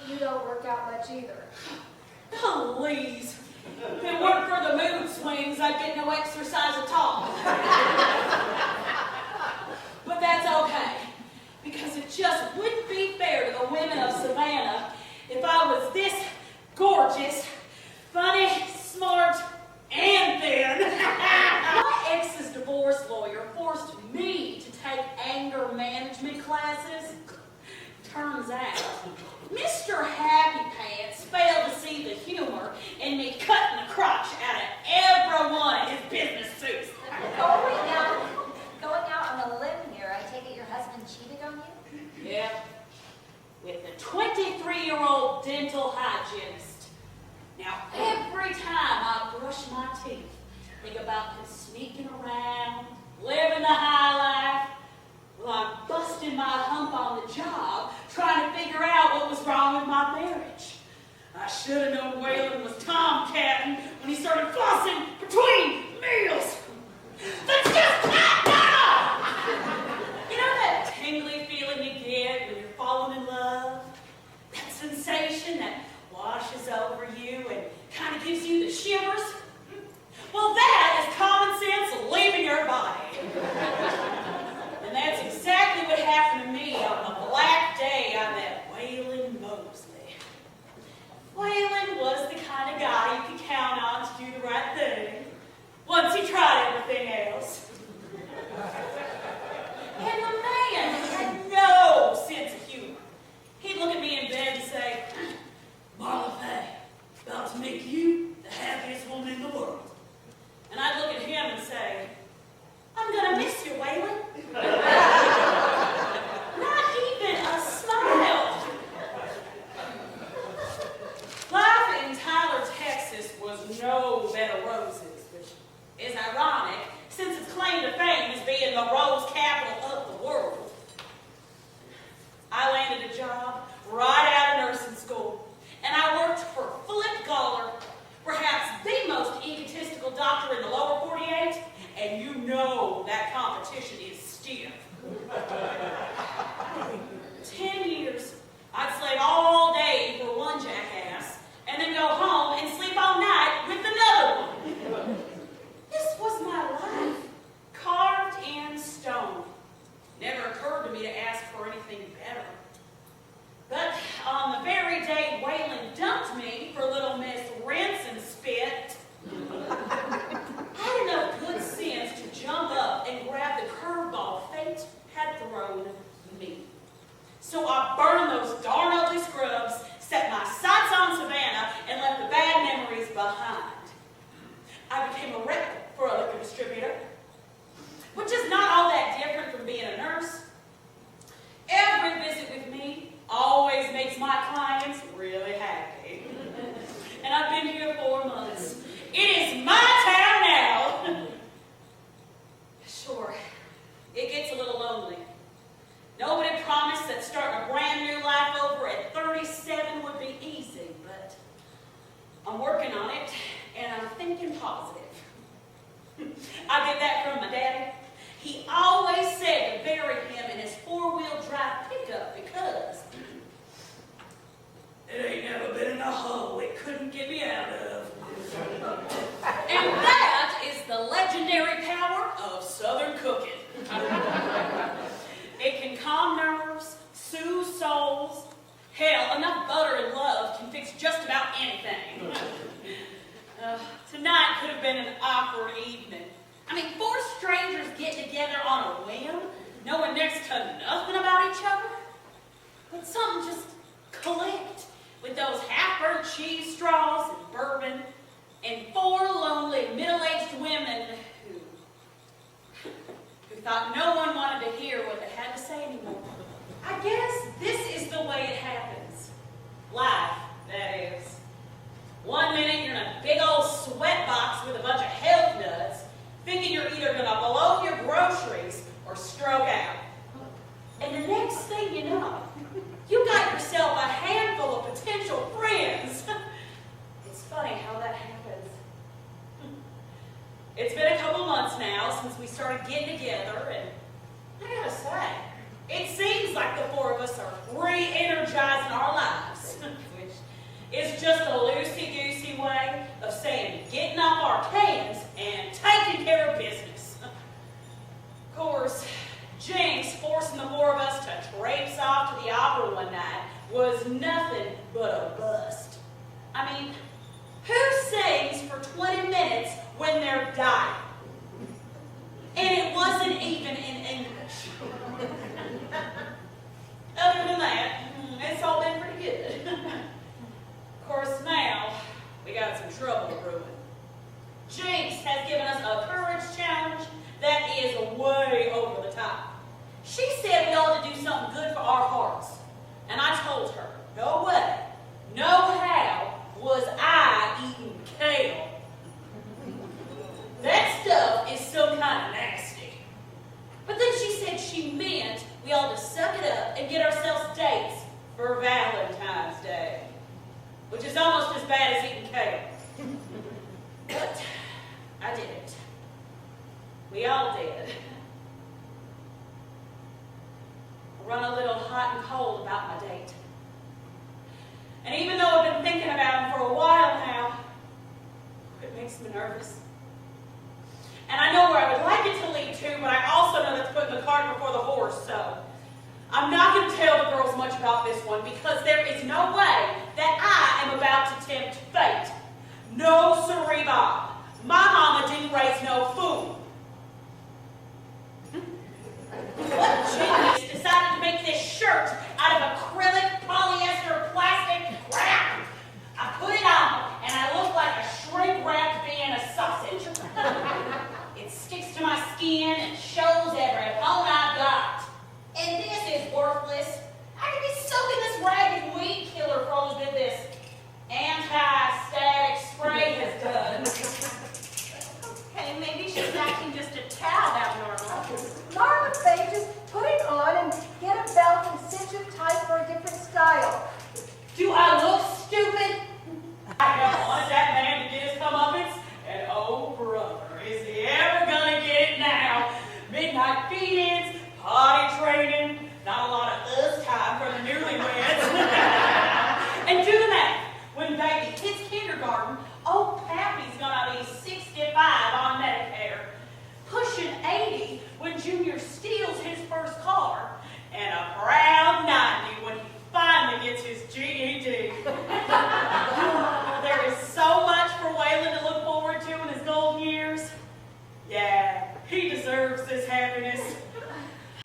You don't work out much either. Please. If it weren't for the mood swings, I'd get no exercise at all. But that's okay, because it just wouldn't be fair to the women of Savannah if I was this gorgeous, funny, smart, and thin. My ex's divorce lawyer forced me to take anger management classes. Turns out, Mr. Happy Pants failed to see the humor in me cutting the crotch out of every one of his business suits. Going out on a limb here, I take it your husband cheated on you? Yeah, with a 23-year-old dental hygienist. Now, every time I brush my teeth, think about him sneaking around, living the high life. Well, I'm busting my hump on the job, trying to figure out what was wrong with my marriage. I should have known Waylon was tomcatting when he started flossing between meals. Let's just cut now! You know that tingly feeling you get when you're falling in love? That sensation that washes over you and kind of gives you the shivers? Well, that is common sense leaving your body. And that's exactly what happened to me on the black day I met Waylon Mosley. Waylon was the kind of guy you could count on to do the right thing once he tried everything else. And the man had no sense of humor. He'd look at me in bed and say, "Marla Faye, about to make you the happiest woman in the world." And I'd look at him and say, "I'm gonna miss you, Waylon." Not even a smile. Life in Tyler, Texas was no bed of roses, which is ironic since its claim to fame is being the rose capital of the world. I landed a job right out of nursing school, and I worked for Flip Guller, perhaps the most egotistical doctor in the lower 48, and you know that competition is stiff. 10 years, I'd slave all day for one jackass, and then go home and sleep all night with another one. This was my life, carved in stone. Never occurred to me to ask for anything better. But on the very day Waylon dumped me for little Miss Rinse and Spit, I had enough good sense to jump up and grab the curveball fate had thrown me. So I burned those darn ugly scrubs, set my sights on Savannah, and left the bad memories behind. I became a rep for a liquor distributor, which is not all that different from being a nurse. Every visit with me always makes my clients really happy. And I've been here 4 months. It is my town now. Sure, it gets a little lonely. Nobody promised that starting a brand new life over at 37 would be easy, but I'm working on it, and I'm thinking positive. I get that from my daddy. He always said to bury him in his 4-wheel drive pickup because it ain't never been in a hole it couldn't get me out of. And that is the legendary power of Southern cooking. It can calm nerves, soothe souls. Hell, enough butter and love can fix just about anything. Tonight could have been an awkward evening. I mean, 4 strangers getting together on a whim, knowing next to nothing about each other. But something just clicked with those half-burnt cheese straws and bourbon and 4 lonely middle-aged women who thought no one wanted to hear what they had to say anymore. I guess this is the way it happens. Life, that is. 1 minute you're in a big old sweat box with a bunch of health nuts, thinking you're either going to blow your groceries or stroke out. And the next thing you know, you got yourself a handful of potential friends. It's funny how that happens. It's been a couple months now since we started getting together, and I gotta say, it seems like the 4 of us are re-energizing our lives. is just a loosey-goosey way of saying getting off our cans and taking care of business. Of course, Jinx forcing the four of us to traipse off to the opera one night was nothing but a bust. I mean, who sings for 20 minutes when they're dying? And it wasn't even in English. Other than that, it's all been pretty good. Of course, now we got some trouble brewing. Jinx has given us a courage challenge that is way over the top. She said we ought to do something good for our hearts. And I told her, no way, no how was I eating kale. That stuff is some kind of nasty. But then she said she meant we ought to suck it up and get ourselves dates for Valentine's Day, which is almost as bad as eating kale. But I did it. We all did. I run a little hot and cold about my date. And even though I've been thinking about him for a while now, it makes me nervous. And I know where I would like it to lead to, but I also know that's putting the cart before the horse, so I'm not going to tell the girls much about this one because there is no way that I am about to tempt fate. No siree, Bob. My mama didn't raise no fool. What genius decided to make this shirt out of acrylic, polyester, plastic crap? I put it on, and I look like a shrink-wrapped Vienna sausage. It sticks to my skin and shows every bone I've got. And this is worthless. I could be soaking this ragged weed killer froze with this anti-static spray has done. Okay, maybe she's acting just a tad abnormal. Marla Faye, just put it on and get a belt and cinch it tight for a different style. Do I look stupid? I have wanted that man to get his comeuppance, and oh brother, is he ever gonna get it now? Midnight feed-ins, potty training, not a lot of us time for the newlyweds. And do the math. When baby hits kindergarten, old Pappy's gonna be 65 on Medicare, pushing 80 when Junior steals his first car, and a proud 90 when he finally gets his GED. There is so much for Waylon to look forward to in his golden years. Yeah, he deserves this happiness.